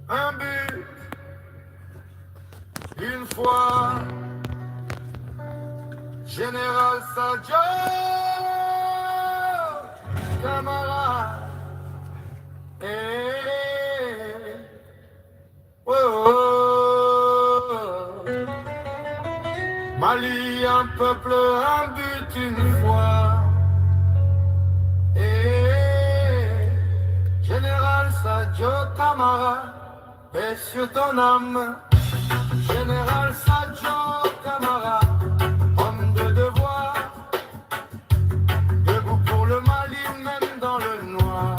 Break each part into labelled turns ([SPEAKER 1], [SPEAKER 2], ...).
[SPEAKER 1] un but, une fois, Général Sadio, camarade, oh, oh. Mali, un peuple, un but, une fois, Général Sadio, camarade, paix sur ton âme. Général Sadio Camara, homme de devoir, debout pour le Mali, même dans le noir.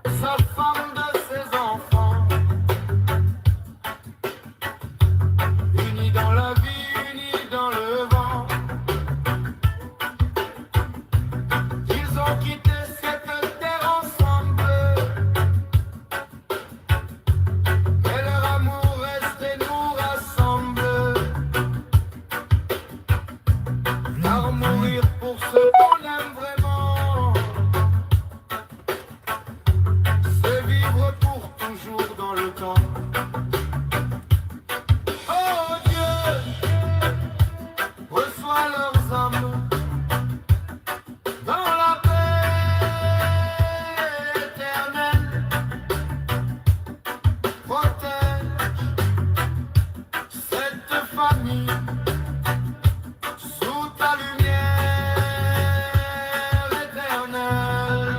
[SPEAKER 1] Sa femme de ses enfants, unis dans la vie, unis dans le vent. Ils ont quitté cette terre ensemble, et leur amour reste et nous rassemble. Car mourir pour ce qu'on aime vraiment, c'est vivre pour toujours dans le temps. Oh Dieu, reçois leurs âmes dans la paix éternelle. Protège cette famille sous ta lumière éternelle.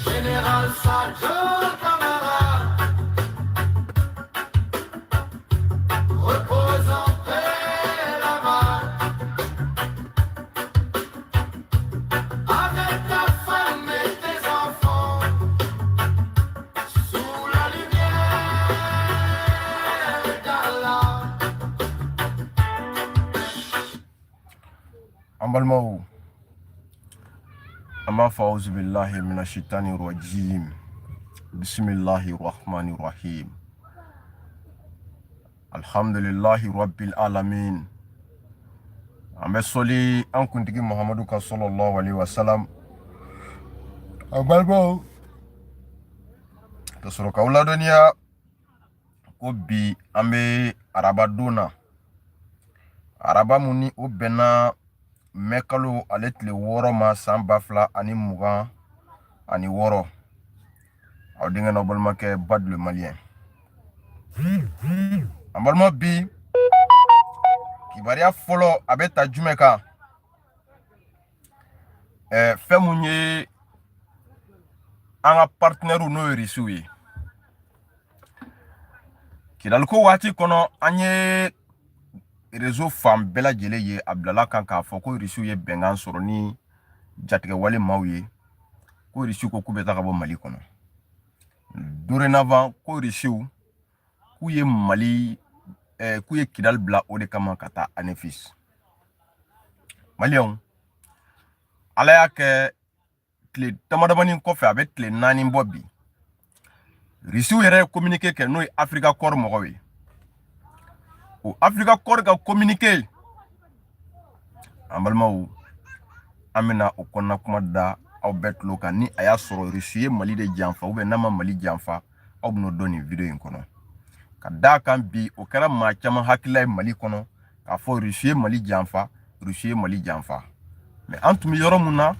[SPEAKER 1] Général Sadio Camara, repose en paix là-bas, avec ta femme et tes enfants, sous la lumière d'Allah.
[SPEAKER 2] Ambalmao Ama fa'uzu billahi minash shaitani rajim. Bismillahir rahmanir rahim. Alhamdulillahi rabbil alamin. Ambe soli an kuntigi Muhammadu ka sallallahu alaihi wasallam. Ambalmao to soro ka wala duniya ko bi ambe araba dona. Araba muni o bena mekalo ale tile woro ma san bafla ani mugan ani woro. Aw dinga no balma ke badle malien. Ambalma bi kibaria folo abeta jumeka femunye anga partneru no risuwi. Kidalko wati kono anye réseau fam bela jele ye Abdallah kan ka fɔ ko risiw ye bɛnkan sɔrɔ ni jatigɛ wale maaw ye ko risiw ko k'u bɛ taga bɔ Mali kɔnɔ. Dorénavant ko risiw k'u ye Mali k'u ye Kidal bila o de kama ka taa Anefis. Maliyɛnw, Ala y'a kɛ tile damadamanin kɔfɛ a bɛ tile 4 bɔ bi. Risiw yɛrɛ ye communiqué kɛ n'o ye Africa Corps mɔgɔw ye. O Africa Corps ka communiqué ambalmaw amena o konna kuma da aw betlo kan ni aya sɔrɔ Russie Mali de janfa ou bien nama Mali janfa aw bino doni video in kono ka da kan bi o kɛra maa caman hakilila Mali kɔnɔ ka fɔ Russie Mali janfa mais an tun bɛ yɔrɔ mun na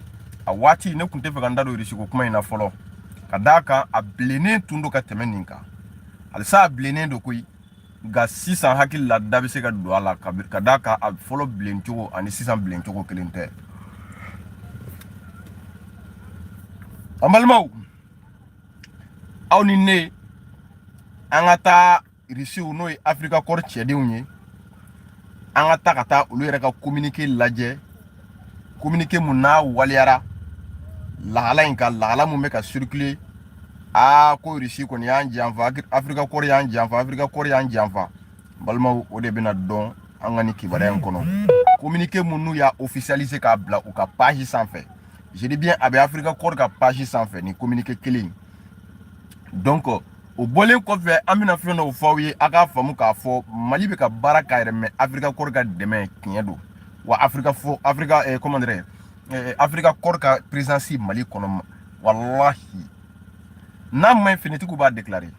[SPEAKER 2] a waati ne kun tɛ fɛ ka n da don Russie ko kuma in na fɔlɔ ka da kan a bilennen tun do ka tɛmɛ nin kan halisa a bilennen do koyi ga sisan hakili la da bɛ se ka don a la ka da kan a fɔlɔ bilen cogo ani sisan bilen cogo kelen tɛ. An balimaw, aw ni ne an ka taa Risiw n'o ye Africa Corps cɛdenw ye an ka taa ka taa olu yɛrɛ ka communiqué lajɛ, communiqué mun n'a waliyara lahala in kan, lahala mun bɛ ka circuler ko Russie kɔni y'an janfa, Africa Corps y'an janfa. Balimaw, o de bɛna dɔn an ka ni kibaruya in kɔnɔ. Communiqué mun n'u y'a officialisé k'a bila u ka page sanfɛ. Je dis bien a bɛ Africa Corps ka page sanfɛ ni communiqué kelen. Donc o bolen ko fe amina fe no fawi aka famu ka fo mali be ka baraka yɛrɛ mais afrika kor ka dɛmɛ tiɲɛ do wa afrika comment dire afrika kor ka présence mali kɔnɔ wallahi n'a main finitigiw b'a déclarer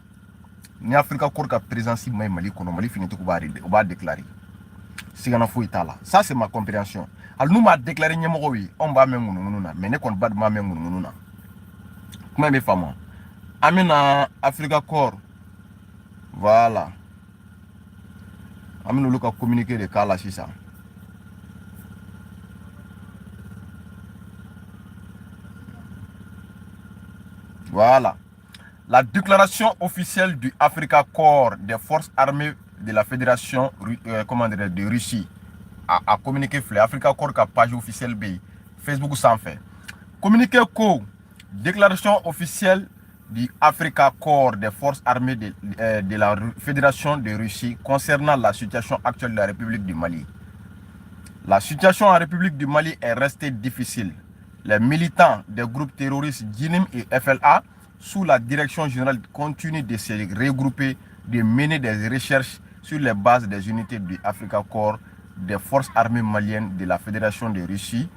[SPEAKER 2] ni afrika kor ka présence main mali kɔnɔ mali finitigiw b'a déclarer sigana foyi t'a la ça c'est ma compréhension ali n'u m'a déclarer ɲɛmɔgɔw ye anw b'a mɛn ŋunuŋunu na mais ne kɔni ba de m'a mɛn ŋunuŋunu na kuma bɛ faamu amina afrika kor voilà amina olu ka communiqué de k'a la sisan voilà la déclaration officielle du Africa Corps des forces armées de la fédération de Russie a communiqué Africa Corps ka page officielle B Facebook sans fait communiqué ko déclaration officielle du Africa Corps des forces armées de la fédération de Russie concernant la situation actuelle de la République du Mali. La situation en République du Mali est restée difficile. Les militants des groupes terroristes JNIM et FLA, sous la direction générale, continuent de se regrouper, de mener des recherches sur les bases des unités du Africa Corps, des forces armées maliennes de la Fédération de Russie,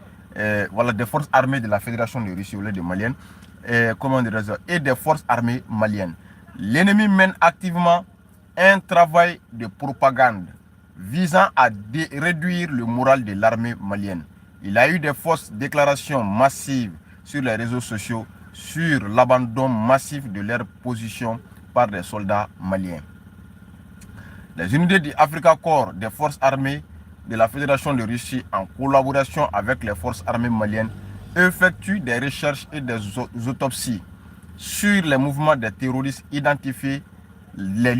[SPEAKER 2] voilà, des forces armées de la Fédération de Russie, ou des maliennes, et des forces armées maliennes. L'ennemi mène activement un travail de propagande visant à réduire le moral de l'armée malienne. Il y a eu des fausses déclarations massives sur les réseaux sociaux sur l'abandon massif de leur position par des soldats maliens. Les unités du Africa Corps des forces armées de la Fédération de Russie, en collaboration avec les forces armées maliennes, effectuent des recherches et des autopsies sur les mouvements des terroristes, identifiant les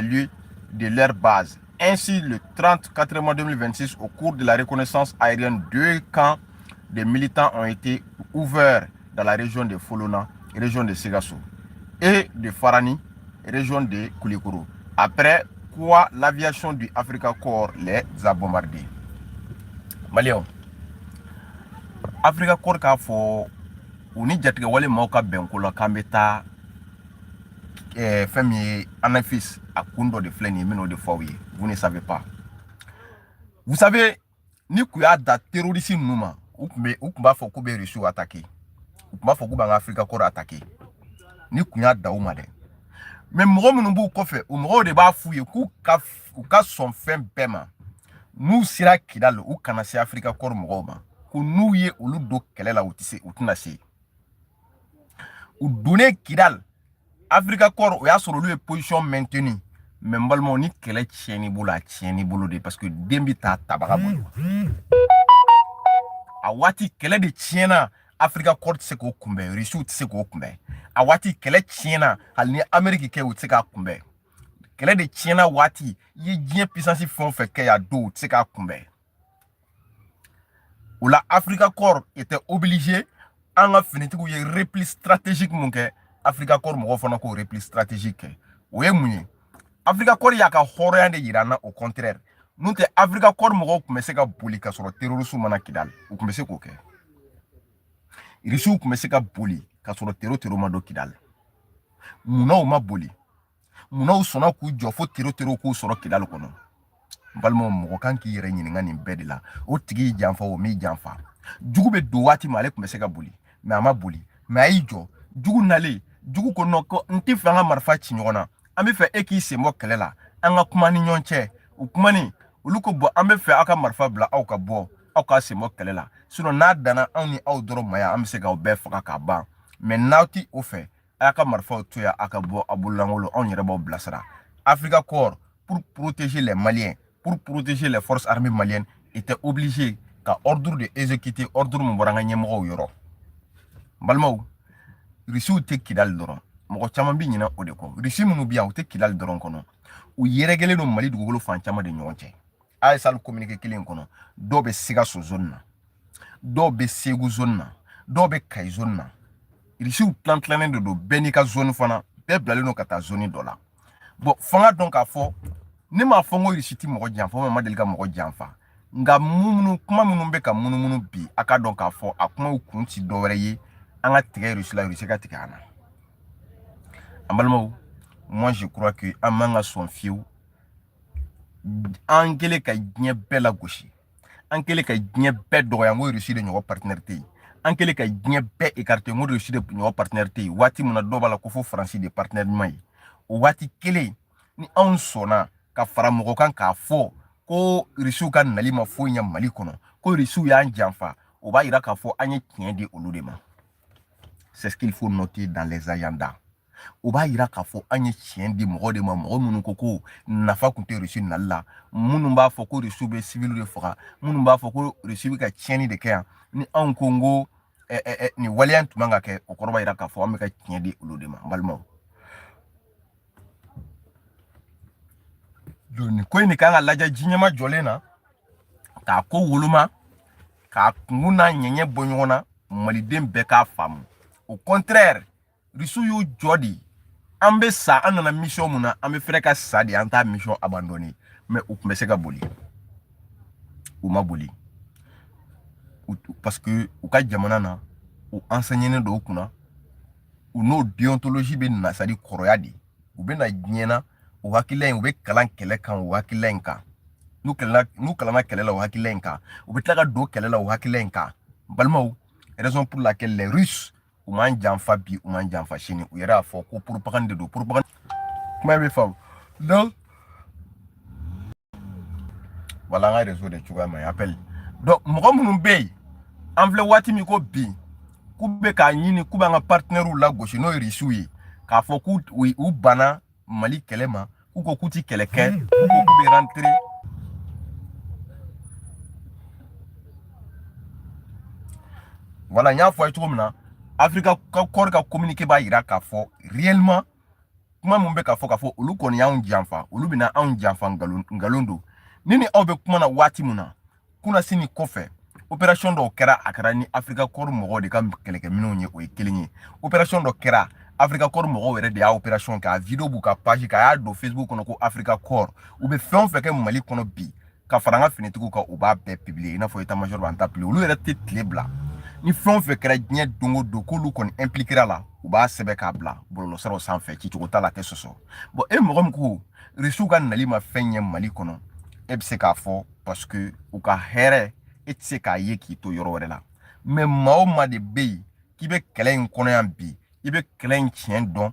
[SPEAKER 2] lieux de leur base. Ainsi, le 34 mai 2026, au cours de la reconnaissance aérienne, 2 camps de militants ont été ouverts dans la région de Folona, région de Ségasso, et de Farani, région de Koulikoro. Après quoi, l'aviation du Africa Corps les a bombardés. Maliens, Africa Corps k'a fɔ u ni jatigɛ wale maaw ka bɛnko la k'an bɛ taa fɛn min ye Anafis a kun dɔ de filɛ nin ye n bɛn'o de fɔ aw ye vous ne savez pas. Vous savez ni kun y'a da terroriste ninnu ma u kun b'a fɔ k'u bɛ Rusiw attaquer u kun b'a fɔ k'u b'an ka Africa Corps attaquer ni kun y'a da u ma dɛ mais mɔgɔ minnu b'u kɔfɛ o mɔgɔw de b'a f'u ye k'u ka sɔn fɛn bɛɛ ma n'u sera Kidal u kana se Africa Corps mɔgɔw ma. N'u ye olu don kɛlɛ la u tɛna se u donnen Kidal Africa Corps o y'a sɔrɔ olu ye position maintenue mais n balimaw ni kɛlɛ tiɲɛn'i bolo a tiɲɛn'i bolo de parce que den bɛ taa tabaga bolo a waati kɛlɛ de tiɲɛna Africa Corps tɛ se k'o kunbɛn Rusiw tɛ se k'o kunbɛn a waati kɛlɛ tiɲɛna hali ni Amérique kɛ u tɛ se k'a kunbɛn kɛlɛ de tiɲɛna waati i ye diɲɛ puissance fɛn o fɛn kɛ yan don u tɛ se k'a kunbɛn. Où la Africa Corps était obligé en a fini de repli stratégique mon que Africa Corps mo fana ko repli stratégique o ye munye Africa Corps ya ka horoya de yirana au contraire nous te Africa Corps mo ko mese ka boli ka soro terrorisme mana Kidal o ko mese ko ke irisu ko mese ka boli ka soro terror ma do Kidal muna o ma boli muna o sona ku jo fo terror ko soro Kidal kono balmo mo kan ki yere ɲininka nin bɛɛ de la o tigi janfa o mi janfa jugu bɛ don waati ma ale tun bɛ se ka boli mais a ma boli mais a y'i jɔ jugu nalen jugu ko non ko n tɛ fɛ an ka marifa ci ɲɔgɔn na an bɛ fɛ e k'i sen bɔ kɛlɛ la an ka kuma ni ɲɔgɔn cɛ o kumani olu ko bɔn an bɛ fɛ aw ka marifa bila aw ka bɔ aw ka sen bɔ kɛlɛ la sinon n'a danna anw ni aw dɔrɔn ma yan an bɛ se k'aw bɛɛ faga k'a ban mais n'aw tɛ o fɛ a y'a ka marifaw to yan a ka bɔ a bololankolo anw yɛrɛ b'aw bilasira. Africa Corps pour protéger les Maliens, pour protéger les forces armées maliennes, était obligé qu'à ordre de exécuter ordre mon boranga nyemoko yoro. Balmao, Russie ou te Kidal doron. Moko chama bi nyina o de ko. Russie munu biya ou te Kidal doron kono. Ou yeregele no Mali dugolo fan chama de nyonche. Ay sal communiquer kilen kono. Do be siga so zone na. Do be segu zone na. Do be kay zone na. Russie ou plan clanen do benika zone fana. Be blale no kata zone do la. Bon, fanga donc a fo ne ma fongo risiti mo janfa ma delika mo janfa nga munu kuma munu be ka munu bi aka donc a fo akuma ukunti dowre yi anga tige risila risika tikana moi je crois que amanga son fiou angele ka diɲɛ bɛɛ la gosi an kɛlen ka diɲɛ bɛɛ dɔgɔya n ko Russie de ɲɔgɔn partenaire tɛ yen an kɛlen ka diɲɛ bɛɛ écarté n ko Russie de ɲɔgɔn partenaire tɛ yen waati min na dɔw b'a la ko fo Faransi de partenaire ɲuman ye o waati kelen ni anw sɔnna ka fara mɔgɔ kan k'a fɔ ko Russiw ka nali ma foyi ɲɛ Mali kɔnɔ ko Russiw y'an janfa o b'a yira k'a fɔ an ye tiɲɛ di olu de ma c'est ce qu'il faut noter dans les agendas o b'a yira k'a fɔ an ye tiɲɛ di mɔgɔ de ma mɔgɔ minnu ko ko nafa kun tɛ Russie nali la minnu b'a fɔ ko Russie bɛ civil de faga minnu b'a fɔ ko Russie bɛ ka tiɲɛni de kɛ yan ni anw ko n ko nin waleya tun man ka kɛ o kɔrɔ b'a yira k'a fɔ an bɛ ka tiɲɛ di olu de ma n balimaw nin ko in de kan ka lajɛ diɲɛma jɔlen na k'a ko woloma k'a kungun n'a ɲɛɲɛ bɔ ɲɔgɔn na maliden bɛɛ k'a faamu au contraire Russie y'u jɔ de an bɛ sa an nana mission mun na an bɛ fɛrɛ ka sa de an t'a mission abandonné mais u tun bɛ se ka boli u ma boli parce que u ka jamana na u enseigné don u kunna u n'o déontologie bɛ na c'est à dire kɔrɔya de u bɛ na diɲɛ na o hakilila in u bɛ kalan kɛlɛ kan o hakilila in kan n'u kalanna kɛlɛ la o hakilila in kan u bɛ tila ka don kɛlɛ la o hakilila in kan balimaw raison pour laquelle les Russes u m'an janfa bi u m'an janfa sini u yɛrɛ y'a fɔ ko propagande de don propagande kuma bɛ faamu donc voilà an ka réseau de cogoya ma appel donc mɔgɔ minnu bɛ yen an filɛ waati min ko bi k'u bɛ k'a ɲini k'u b'an ka partenaires lagosi n'o ye Russiw ye k'a fɔ k'u banna Mali kɛlɛ ma k'u ko k'u ti kɛlɛ kɛ k'u ko k'u bɛ rentrer voilà n y'a fɔ a ye cogo min na Afrika kɔri ka communiqué b'a yira k'a fɔ réellement kuma mun bɛ k'a fɔ olu kɔni y'anw janfa olu bɛna anw janfa ngalon don ni aw bɛ kuma na waati mun na kunasi ni kɔfɛ opération dɔw kɛra a kɛra ni Afrika kɔri mɔgɔw de ka kɛlɛkɛminɛnw ye o ye kelen ye opération dɔ kɛra Afrika kɔri mɔgɔw yɛrɛ de y'a opération kɛ a vidéo b'u ka page kan a y'a don Facebook kɔnɔ ko Afrika kɔri u bɛ fɛn o fɛn kɛ Mali kɔnɔ bi ka fara an ka finitigiw kan u b'a bɛɛ publier i n'a fɔ état major b'an ta publier olu yɛrɛ tɛ tile bila ni fɛn o fɛn kɛra diɲɛ don o don k'olu kɔni impliquera la u b'a sɛbɛn k'a bila bɔlɔlɔsiraw sanfɛ cicogo t'a la tɛ sɔsɔ bon e mɔgɔ min ko Russiw ka nali ma fɛn ɲɛ Mali kɔnɔ e bɛ se k'a fɔ parce que u ka hɛrɛ e tɛ se k'a ye k'i to yɔrɔ wɛrɛ la mais maa o maa de bɛ yen k'i bɛ kɛlɛ in kɔnɔ yan bi i bɛ kɛlɛ in tiɲɛ dɔn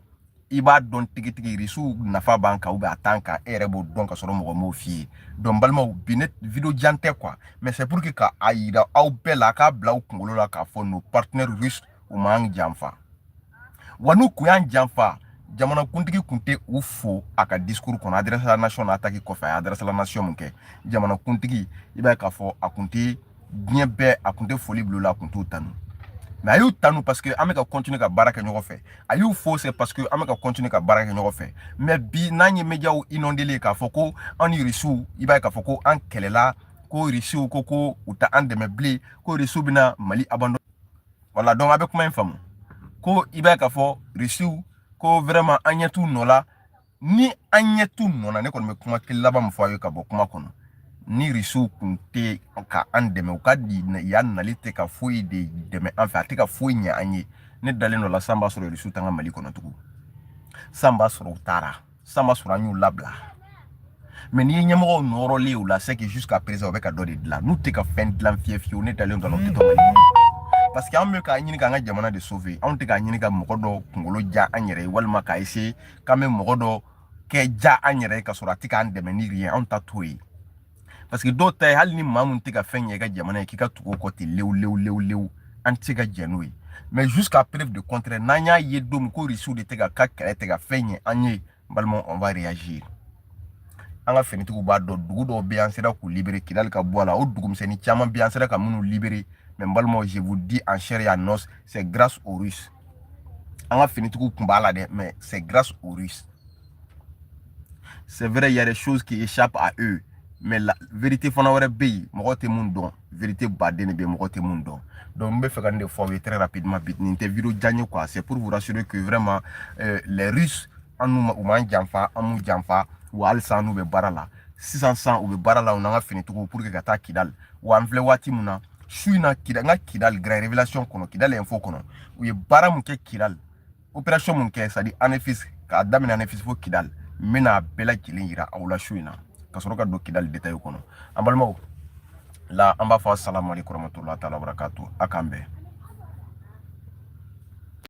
[SPEAKER 2] i b'a dɔn tigitigi Russiw nafa b'an kan ou bien a t'an kan e yɛrɛ b'o dɔn ka sɔrɔ mɔgɔ m'o f'i ye donc balimaw bi ne vidéo jan tɛ quoi mais c'est pour que k'a yira aw bɛɛ la k'a bila aw kunkolo la k'a fɔ nos partenaires russes u m'an janfa wa n'u kun y'an janfa jamanakuntigi kun tɛ u fo a ka discours kɔnɔ adresse à la nation na attaque kɔfɛ a ye adresse à la nation mun kɛ jamanakuntigi i b'a ye k'a fɔ a kun tɛ diɲɛ bɛɛ a kun tɛ foli bila o la a kun t'u tanu mais a y'u tanu parce que an bɛ ka continuer ka baara kɛ ɲɔgɔn fɛ a y'u fo c'est parce que an bɛ ka continuer ka baara kɛ ɲɔgɔn fɛ mais bi n'an ye médiaw inondé k'a fɔ ko an ni Russiw i b'a ye k'a fɔ ko an kɛlɛla ko Russiw ko u tɛ an dɛmɛ bilen ko Russiw bɛna Mali abandonner voilà donc a bɛ kuma in faamu ko i b'a ye k'a fɔ Russiw ko vraiment an ɲɛ t'u nɔ la ni an ɲɛ t'u nɔ la ne kɔni bɛ kuma kelen laban min fɔ a ye ka bɔ kuma kɔnɔ ni Russiw kun tɛ ka an dɛmɛ u ka yan nali tɛ ka foyi de dɛmɛ an fɛ a tɛ ka foyi ɲɛ an ye ne dalen dɔ la san b'a sɔrɔ Russiw t'an ka Mali kɔnɔ tugun san b'a sɔrɔ u taara san b'a sɔrɔ an y'u labila mais n'i ye ɲɛmɔgɔw nɔrɔlen u la c'est que jusqu'à présent u bɛ ka dɔ de dilan n'u tɛ ka fɛn dilan fiyewu ne dalen dɔ la u tɛ to Mali kɔnɔ parce que an bɛ k'a ɲini k'an ka jamana de sauver anw tɛ k'a ɲini ka mɔgɔ dɔ kunkolo ja an yɛrɛ ye walima k'a essayer k'an bɛ mɔgɔ dɔ kɛ ja an yɛrɛ ye ka sɔrɔ a tɛ k'an dɛmɛ ni rien anw ta t'o ye parce que dɔw ta ye hali ni maa mun tɛ ka fɛn ɲɛ i ka jamana ye k'i ka tugu o kɔ ten lewu an tɛ se ka jɛ n'o ye mais jusqu'à preuve de contraire n'an y'a ye don min ko Russiw de tɛ ka kɛlɛ tɛ ka fɛn ɲɛ an ye balimaw on va réagir an ka finitigiw b'a dɔn dugu dɔw bɛ an sera k'u libérer Kidali ka bɔ a la o dugumisɛnnin caman bɛ an sera ka minnu libérer mais balimaw je vous dis en chair et en os c'est grâce aux Russes an ka finitigiw kun b'a la dɛ mais c'est grâce aux Russes c'est vrai il y a des choses qui échappent à eux mais la vérité fana wɛrɛ bɛ yen mɔgɔ tɛ mun dɔn vérité baden de bɛ yen mɔgɔ tɛ mun dɔn donc n bɛ fɛ ka nin de fɔ aw ye très rapidement bi nin tɛ vidéo jan ye quoi c'est pour vous rassurer que vraiment les Russes an n'u u m'an janfa an m'u janfa wa halisa an n'u bɛ baara la sisan u bɛ baara la u n'an ka finitigiw pour que ka taa Kidali wa an filɛ waati mun na su in na Kidali n ka Kidali Grand Révélation kɔnɔ Kidali info kɔnɔ u ye baara mun kɛ Kidali opération mun kɛ c'est à dire ANEFIS k'a daminɛ Anefis fo Kidal n bɛna bɛɛ lajɛlen yira aw la su in na ka sɔrɔ ka don Kidal détail kɔnɔ an balimaw la an b'a fɔ assalamu alaikum warahmatullahi taala wabarakatuh a k'an bɛn